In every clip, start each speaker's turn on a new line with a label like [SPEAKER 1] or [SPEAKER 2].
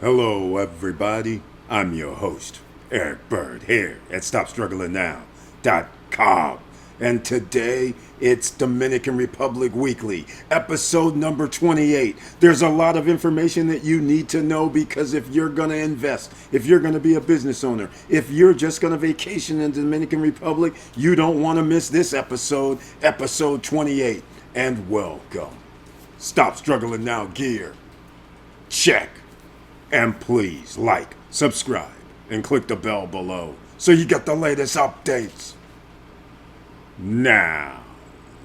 [SPEAKER 1] Hello, everybody. I'm your host, Eric Bird, here at StopStrugglingNow.com. And today, it's Dominican Republic Weekly, episode number 28. There's a lot of information that you need to know because if you're going to invest, if you're going to be a business owner, if you're just going to vacation in the Dominican Republic, you don't want to miss this episode, episode 28. And welcome. Stop Struggling Now gear. Check. And please like, subscribe, and click the bell below so you get the latest updates. Now,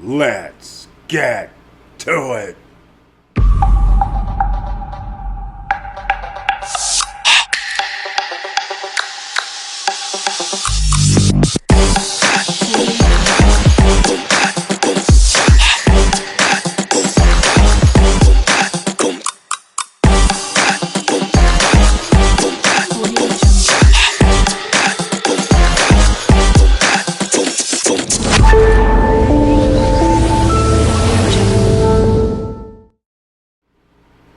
[SPEAKER 1] let's get to it.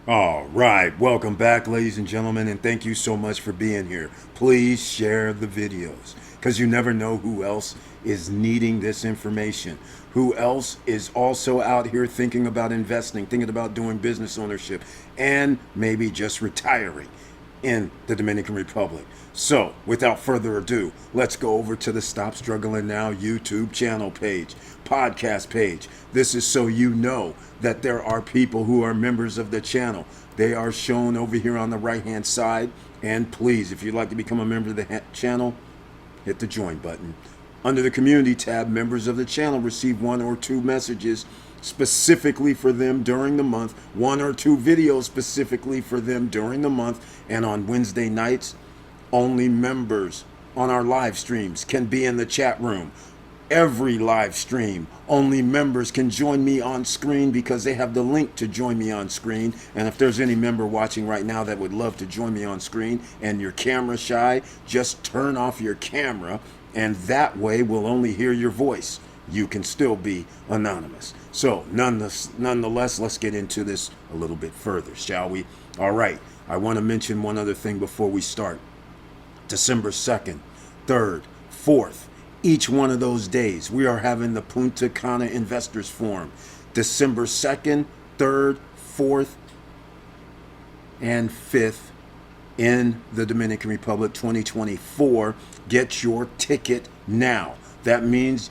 [SPEAKER 1] All right, welcome back, ladies and gentlemen, and thank you so much for being here. Please share the videos because you never know who else is needing this information, who else is also out here thinking about investing, thinking about doing business ownership, and maybe just retiring in the Dominican Republic. So, without further ado, let's go over to the Stop Struggling Now YouTube channel page, podcast page. This is so you know that there are people who are members of the channel. They are shown over here on the right-hand side. And please, if you'd like to become a member of the channel, hit the join button. Under the community tab, members of the channel receive 1 or 2 messages specifically for them during the month, 1 or 2 videos specifically for them during the month, and on Wednesday nights, only members on our live streams can be in the chat room. Every live stream, only members can join me on screen because they have the link to join me on screen. And if there's any member watching right now that would love to join me on screen and you're camera shy, just turn off your camera and that way we'll only hear your voice. You can still be anonymous. So nonetheless, let's get into this a little bit further, shall we? All right, I want to mention one other thing before we start. December 2nd, 3rd, 4th, each one of those days, we are having the Punta Cana Investors Forum. December 2nd, 3rd, 4th, and 5th in the Dominican Republic 2024. Get your ticket now. That means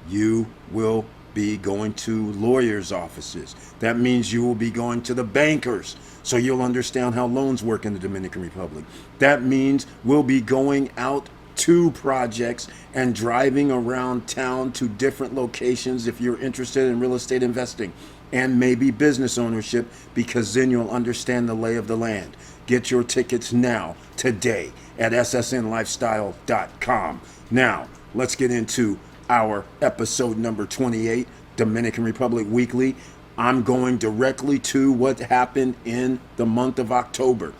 [SPEAKER 1] you will be going to lawyers' offices. That means you will be going to the bankers, so you'll understand how loans work in the Dominican Republic. That means we'll be going out to projects and driving around town to different locations if you're interested in real estate investing and maybe business ownership, because then you'll understand the lay of the land. Get your tickets now, today, at ssnlifestyle.com. Now, let's get into our episode number 28, Dominican Republic Weekly. I'm going directly to what happened in the month of October.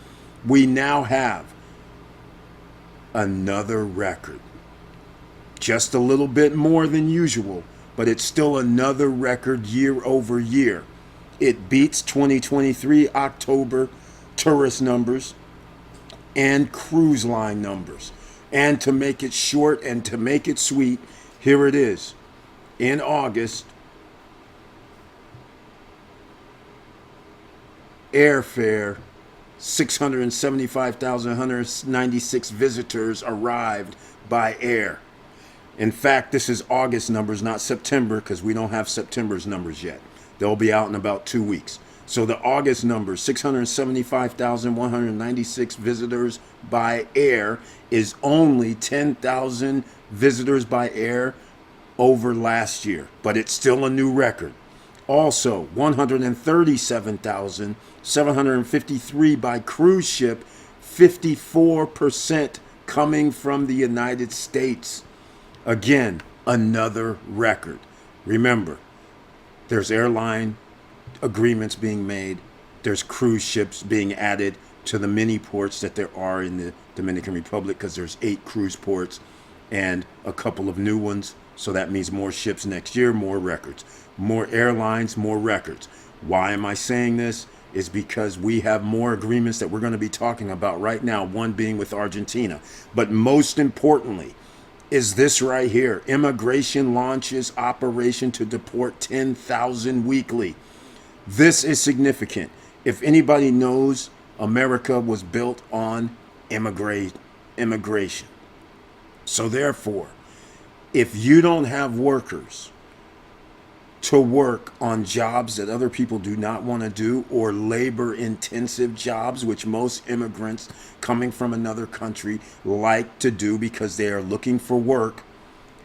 [SPEAKER 1] We now have another record. Just a little bit more than usual, but it's still another record year over year. It beats 2023 October tourist numbers and cruise line numbers. And to make it short and to make it sweet, here it is. In August, airfare, 675,196 visitors arrived by air. In fact, this is August numbers, not September, because we don't have September's numbers yet. They'll be out in about 2 weeks. So the August numbers, 675,196 visitors by air, is only 10,000 visitors by air over last year, but it's still a new record. Also, 137,753 by cruise ship, 54% coming from the United States. Again, another record. Remember, there's airline agreements being made. There's cruise ships being added to the many ports that there are in the Dominican Republic, because there's 8 cruise ports and a couple of new ones. So that means more ships next year, more records, more airlines, more records. Why am I saying this? is because we have more agreements that we're going to be talking about right now, one being with Argentina. But most importantly is this right here. Immigration launches operation to deport 10,000 weekly. This is significant. If anybody knows, America was built on immigration. So therefore, if you don't have workers to work on jobs that other people do not want to do, or labor intensive jobs, which most immigrants coming from another country like to do because they are looking for work,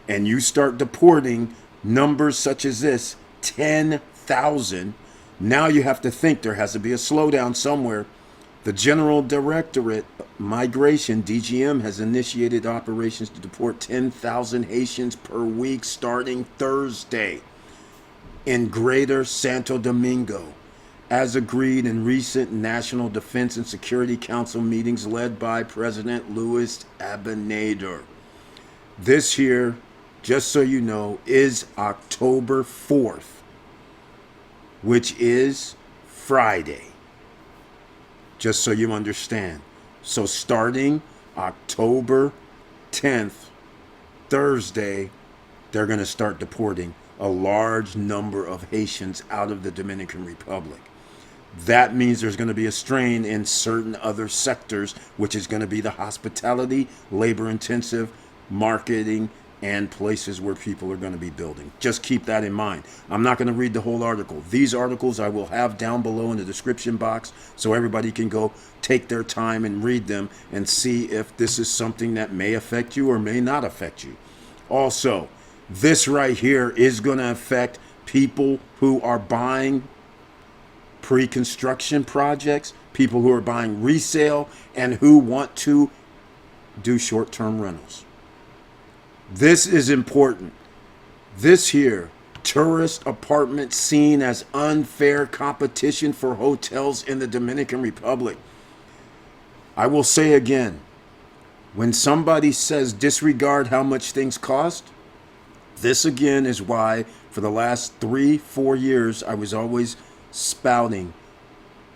[SPEAKER 1] and you start deporting numbers such as this, 10,000, now you have to think there has to be a slowdown somewhere. The General Directorate Migration, DGM, has initiated operations to deport 10,000 Haitians per week starting Thursday in Greater Santo Domingo, as agreed in recent National Defense and Security Council meetings led by President Luis Abinader. This here, just so you know, is October 4th, which is Friday. Just so you understand. So starting October 10th, Thursday, they're going to start deporting a large number of Haitians out of the Dominican Republic. That means there's going to be a strain in certain other sectors, which is going to be the hospitality, labor intensive, marketing, and places where people are going to be building. Just keep that in mind. I'm not going to read the whole article. These articles I will have down below in the description box so everybody can go take their time and read them and see if this is something that may affect you or may not affect you. Also, this right here is going to affect people who are buying pre-construction projects, people who are buying resale, and who want to do short-term rentals. This is important. This here, tourist apartments seen as unfair competition for hotels in the Dominican Republic. I will say again, when somebody says disregard how much things cost, this again is why for the last 3-4 years I was always spouting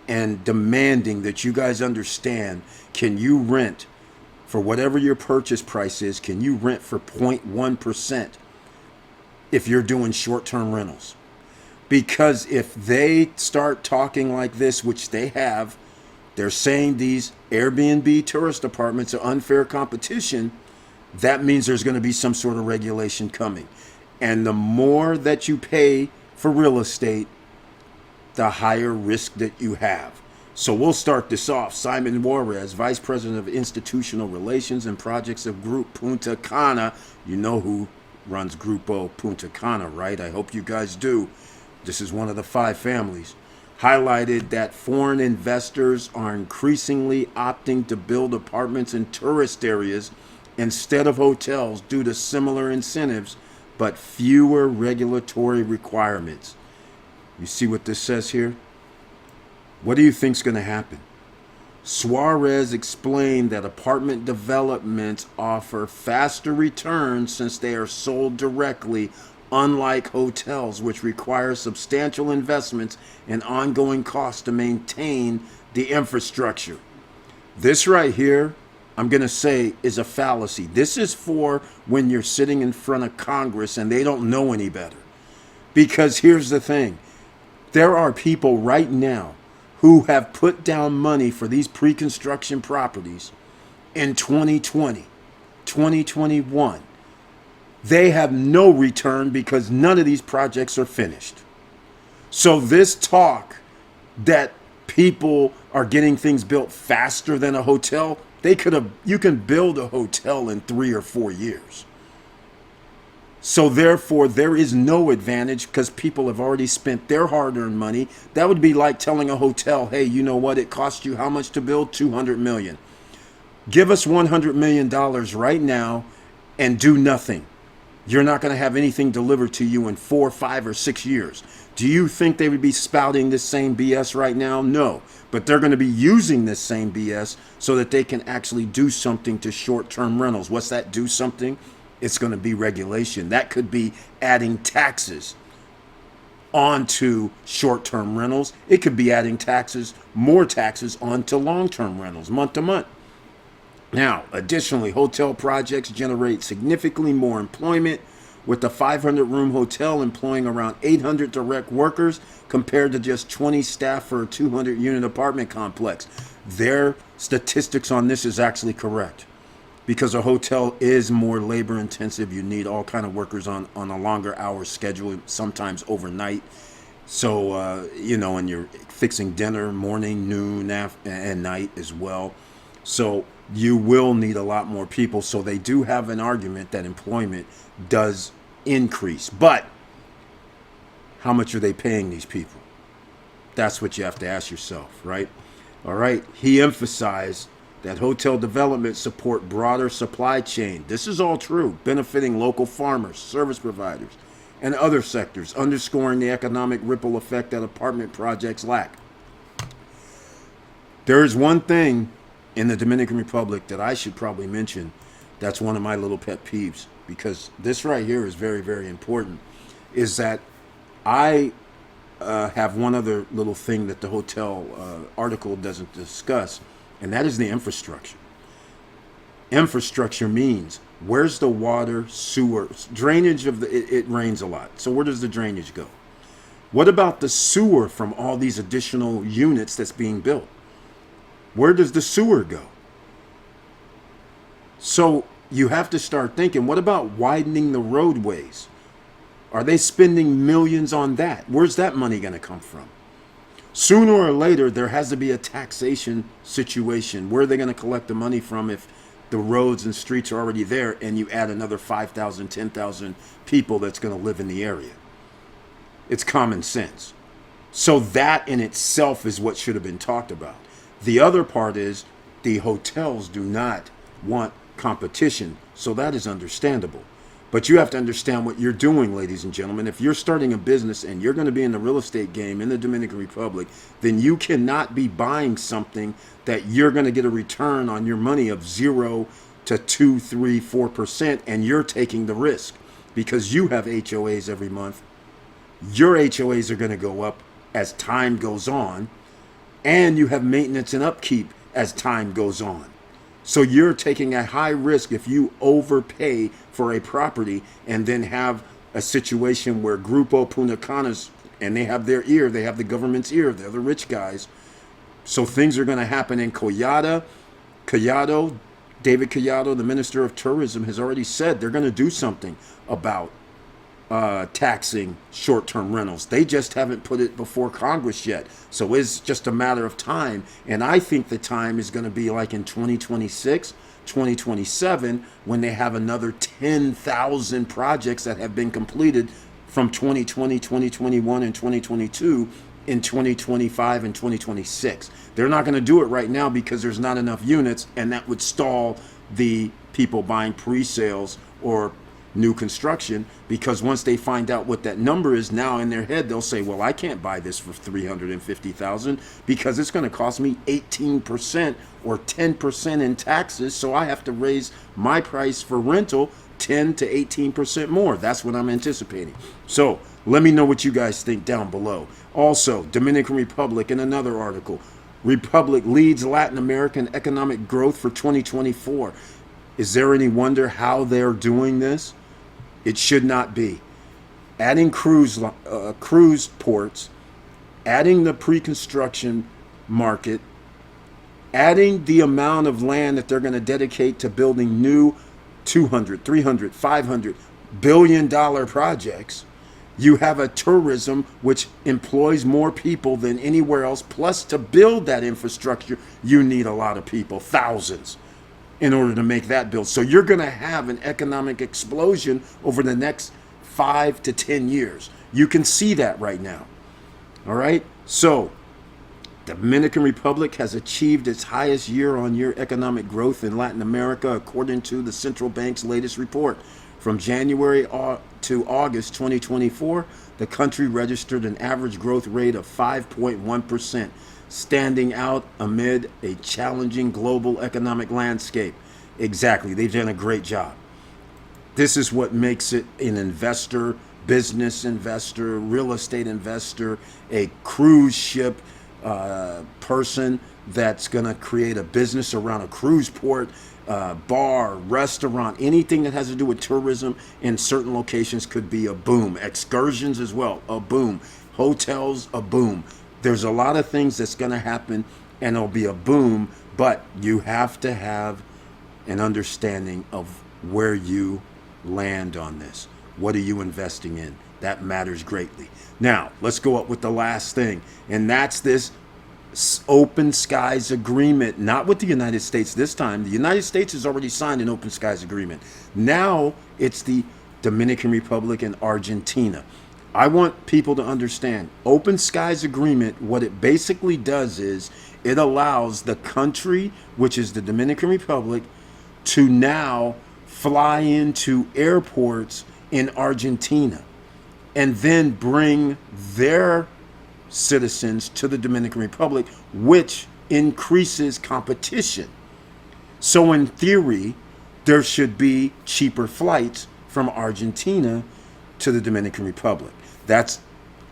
[SPEAKER 1] and demanding that you guys understand, can you rent for whatever your purchase price is, can you rent for 0.1% if you're doing short-term rentals? Because if they start talking like this, which they have, they're saying these Airbnb tourist apartments are unfair competition, that means there's going to be some sort of regulation coming. And the more that you pay for real estate, the higher risk that you have. So we'll start this off. Simon Juarez, Vice President of Institutional Relations and Projects of Group Punta Cana. You know who runs Grupo Punta Cana, right? I hope you guys do. This is one of the 5 families. Highlighted that foreign investors are increasingly opting to build apartments in tourist areas instead of hotels due to similar incentives, but fewer regulatory requirements. You see what this says here? What do you think's going to happen? Suarez explained that apartment developments offer faster returns since they are sold directly, unlike hotels, which require substantial investments and ongoing costs to maintain the infrastructure. This right here, I'm going to say, is a fallacy. This is for when you're sitting in front of Congress and they don't know any better. Because here's the thing. There are people right now who have put down money for these pre-construction properties in 2020, 2021. They have no return because none of these projects are finished. So this talk that people are getting things built faster than a hotel, you can build a hotel in 3 or 4 years. So therefore, there is no advantage because people have already spent their hard-earned money. That would be like telling a hotel, hey, you know what? It cost you how much to build? $200 million. Give us $100 million right now and do nothing. You're not going to have anything delivered to you in 4, 5, or 6 years. Do you think they would be spouting this same BS right now? No. But they're going to be using this same BS so that they can actually do something to short-term rentals. What's that do something? It's going to be regulation. That could be adding taxes onto short-term rentals. It could be adding taxes, more taxes onto long-term rentals, month to month. Now, additionally, hotel projects generate significantly more employment, with the 500-room hotel employing around 800 direct workers compared to just 20 staff for a 200-unit apartment complex. Their statistics on this is actually correct, because a hotel is more labor intensive. You need all kind of workers on a longer hour schedule, sometimes overnight. So, and you're fixing dinner, morning, noon, and night as well. So you will need a lot more people. So they do have an argument that employment does increase. But how much are they paying these people? That's what you have to ask yourself, right? All right. He emphasized that hotel development support broader supply chain. This is all true, benefiting local farmers, service providers, and other sectors, underscoring the economic ripple effect that apartment projects lack. There is one thing in the Dominican Republic that I should probably mention. That's one of my little pet peeves, because this right here is very, very important, is that I have one other little thing that the hotel article doesn't discuss, and that is the infrastructure. Infrastructure means, where's the water, sewer, drainage of it rains a lot. So where does the drainage go? What about the sewer from all these additional units that's being built? Where does the sewer go? So you have to start thinking, what about widening the roadways? Are they spending millions on that? Where's that money going to come from? Sooner or later, there has to be a taxation situation. Where are they going to collect the money from if the roads and streets are already there and you add another 5,000, 10,000 people that's going to live in the area? It's common sense. So that in itself is what should have been talked about. The other part is the hotels do not want competition, so that is understandable. But you have to understand what you're doing, ladies and gentlemen. If you're starting a business and you're going to be in the real estate game in the Dominican Republic, then you cannot be buying something that you're going to get a return on your money of 0 to 2, 3, 4%, and you're taking the risk because you have HOAs every month. Your HOAs are going to go up as time goes on, and you have maintenance and upkeep as time goes on. So you're taking a high risk if you overpay for a property and then have a situation where Grupo Punta Canas, and they have their ear, they have the government's ear, they're the rich guys. So things are going to happen in Collado. David Collado, the Minister of Tourism, has already said they're going to do something about taxing short-term rentals. They just haven't put it before Congress yet. So it's just a matter of time. And I think the time is going to be like in 2026, 2027, when they have another 10,000 projects that have been completed from 2020, 2021, and 2022 in 2025 and 2026. They're not going to do it right now because there's not enough units, and that would stall the people buying pre-sales or new construction, because once they find out what that number is, now in their head they'll say, well, I can't buy this for $350,000 because it's going to cost me 18% or 10% in taxes, so I have to raise my price for rental 10 to 18% more. That's what I'm anticipating. So let me know what you guys think down below. Also, Dominican Republic, in another article, Republic leads Latin American economic growth for 2024. Is there any wonder how they're doing this? It should not be. Adding cruise ports, adding the pre-construction market, adding the amount of land that they're going to dedicate to building new 200, 300, 500 billion dollar projects. You have a tourism which employs more people than anywhere else. Plus, to build that infrastructure, you need a lot of people, thousands, in order to make that build. So you're going to have an economic explosion over the next 5 to 10 years. You can see that right now. All right. So the Dominican Republic has achieved its highest year-on-year economic growth in Latin America, according to the central bank's latest report. From January to August 2024, the country registered an average growth rate of 5.1%. Standing out amid a challenging global economic landscape. Exactly. They've done a great job. This is what makes it an investor business investor, real estate investor, a cruise ship person that's going to create a business around a cruise port, bar, restaurant, anything that has to do with tourism in certain locations could be a boom. Excursions as well, a boom. Hotels, a boom. There's a lot of things that's going to happen and it'll be a boom, but you have to have an understanding of where you land on this. What are you investing in? That matters greatly. Now, let's go up with the last thing, and that's this open skies agreement, not with the United States this time. The United States has already signed an open skies agreement. Now it's the Dominican Republic and Argentina. I want people to understand open skies agreement. What it basically does is it allows the country, which is the Dominican Republic, to now fly into airports in Argentina and then bring their citizens to the Dominican Republic, which increases competition. So in theory, there should be cheaper flights from Argentina to the Dominican Republic. That's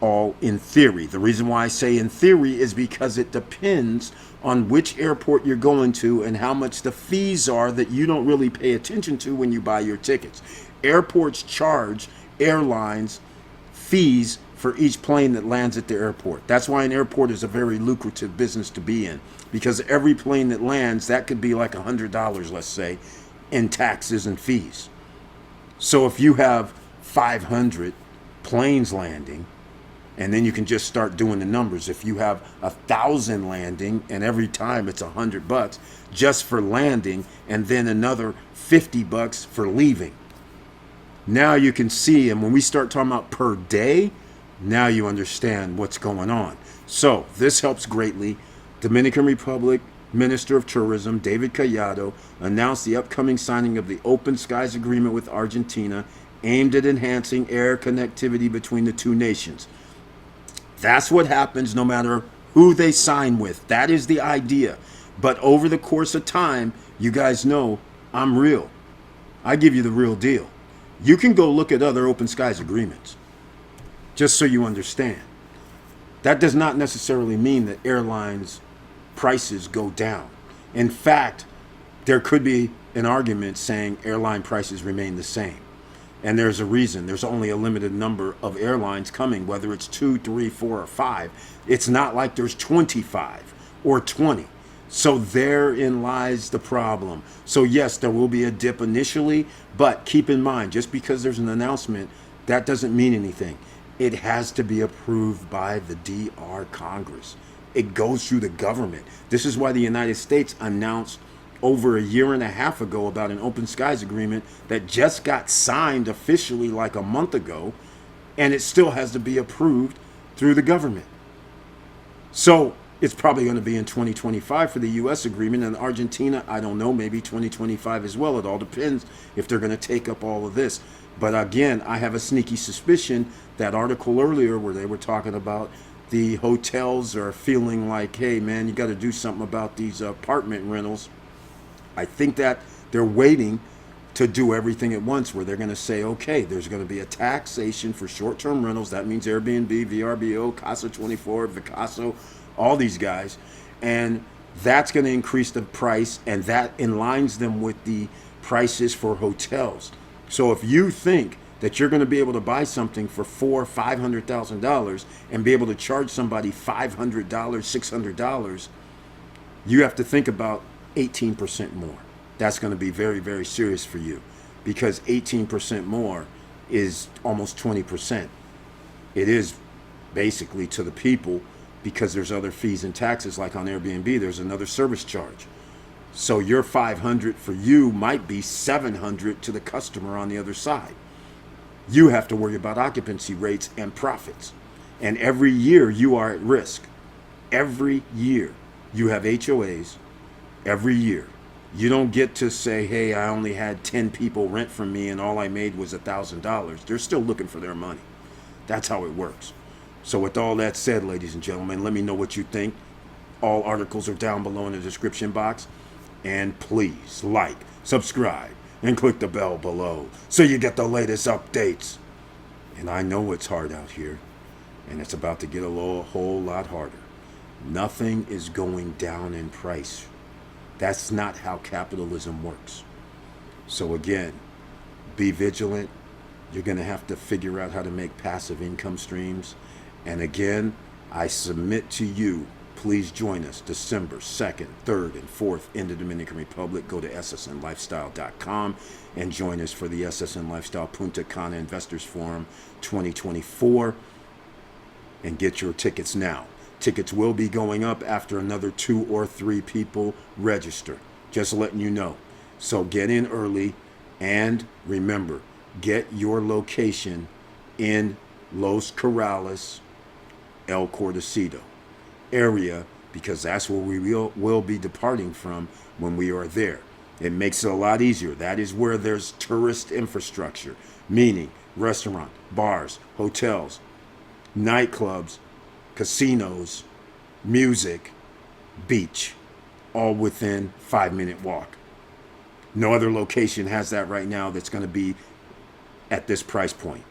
[SPEAKER 1] all in theory. The reason why I say in theory is because it depends on which airport you're going to and how much the fees are that you don't really pay attention to when you buy your tickets. Airports charge airlines fees for each plane that lands at the airport. That's why an airport is a very lucrative business to be in, because every plane that lands, that could be like $100, let's say, in taxes and fees. So if you have 500 planes landing, and then you can just start doing the numbers. If you have 1,000 landing, and every time it's $100 just for landing, and then another $50 for leaving. Now you can see, and when we start talking about per day, now you understand what's going on. So this helps greatly. Dominican Republic Minister of Tourism David Collado announced the upcoming signing of the Open Skies Agreement with Argentina, aimed at enhancing air connectivity between the two nations. That's what happens no matter who they sign with. That is the idea. But over the course of time, you guys know I'm real. I give you the real deal. You can go look at other open skies agreements, just so you understand. That does not necessarily mean that airlines' prices go down. In fact, there could be an argument saying airline prices remain the same. And there's a reason. There's only a limited number of airlines coming, whether it's 2, 3, 4, or 5. It's not like there's 25 or 20. So therein lies the problem. So yes, there will be a dip initially, but keep in mind, just because there's an announcement, that doesn't mean anything. It has to be approved by the DR Congress. It goes through the government. This is why the United States announced over a year and a half ago about an open skies agreement that just got signed officially like a month ago, and it still has to be approved through the government. So it's probably going to be in 2025 for the U.S. agreement, and Argentina, I don't know, maybe 2025 as well. It all depends if they're going to take up all of this. But again, I have a sneaky suspicion that article earlier where they were talking about the hotels are feeling like, hey man, you got to do something about these apartment rentals. I think that they're waiting to do everything at once, where they're going to say, okay, there's going to be a taxation for short-term rentals. That means Airbnb, VRBO, Casa 24, Vicaso, all these guys. And that's going to increase the price, and that aligns them with the prices for hotels. So if you think that you're going to be able to buy something for $500,000 and be able to charge somebody $500, $600, you have to think about 18% more. That's going to be very, very serious for you, because 18% more is almost 20%. It is basically to the people, because there's other fees and taxes, like on Airbnb, there's another service charge. So your 500 for you might be 700 to the customer on the other side. You have to worry about occupancy rates and profits. And every year you are at risk. Every year you have HOAs. Every year. You don't get to say, hey, I only had 10 people rent from me and all I made was $1,000. They're still looking for their money. That's how it works. So with all that said, ladies and gentlemen, let me know what you think. All articles are down below in the description box. And please like, subscribe, and click the bell below so you get the latest updates. And I know it's hard out here, and it's about to get a whole lot harder. Nothing is going down in price. That's not how capitalism works. So again, be vigilant. You're going to have to figure out how to make passive income streams. And again, I submit to you, please join us December 2nd, 3rd, and 4th in the Dominican Republic. Go to ssnlifestyle.com and join us for the SSN Lifestyle Punta Cana Investors Forum 2024 and get your tickets now. Tickets will be going up after another 2 or 3 people register. Just letting you know. So get in early, and remember, get your location in Los Corrales, El Cordacito area, because that's where we will be departing from when we are there. It makes it a lot easier. That is where there's tourist infrastructure, meaning restaurant, bars, hotels, nightclubs, casinos, music, beach, all within 5-minute walk. No other location has that right now that's going to be at this price point.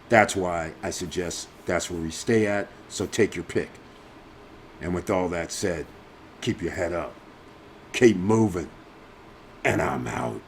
[SPEAKER 1] That's why I suggest that's where we stay at, so take your pick. And with all that said, keep your head up, keep moving, and I'm out.